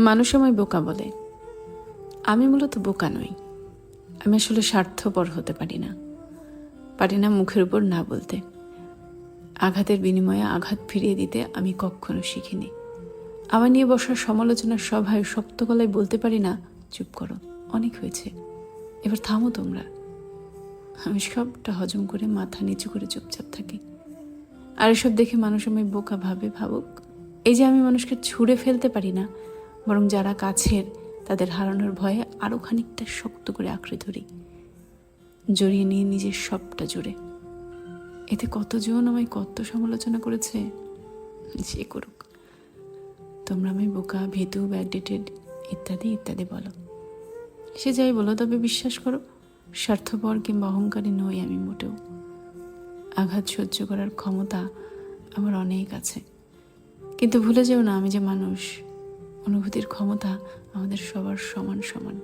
মানুষ আমায় বোকা বলে। আমি মূলত বোকা নই। আমি আসলে স্বার্থপর হতে পারি না মুখের উপর না বলতে। আঘাতের বিনিময়ে আঘাত ফিরিয়ে দিতে আমি কখনো শিখিনি। আমার নিয়ে বসার সমালোচনার সভায় শক্ত গলায় বলতে পারি না, চুপ করো, অনেক হয়েছে, এবার থামো তোমরা। আমি সবটা হজম করে মাথা নিচু করে চুপচাপ থাকি। আর এসব দেখে মানুষ আমায় বোকা ভাবুক। এই যে আমি মানুষকে ছুঁড়ে ফেলতে পারি না, বরং যারা কাছের তাদের হারানোর ভয়ে আরও খানিকটা শক্ত করে আঁকড়ে ধরি, জড়িয়ে নিয়ে নিজের সবটা জুড়ে। এতে কতজন আমায় কত সমালোচনা করেছে, সে করুক। তোমরা আমায় বোকা, ভীতু, ব্যাকডেটেড ইত্যাদি ইত্যাদি বলো। সে যাই বলো, তবে বিশ্বাস করো, স্বার্থপর কিংবা অহংকারী নই আমি মোটেও। আঘাত সহ্য করার ক্ষমতা আমার অনেক আছে, কিন্তু ভুলে যেও না আমি যে মানুষ। অনুভূতির ক্ষমতা আমাদের সবার সমান সমান।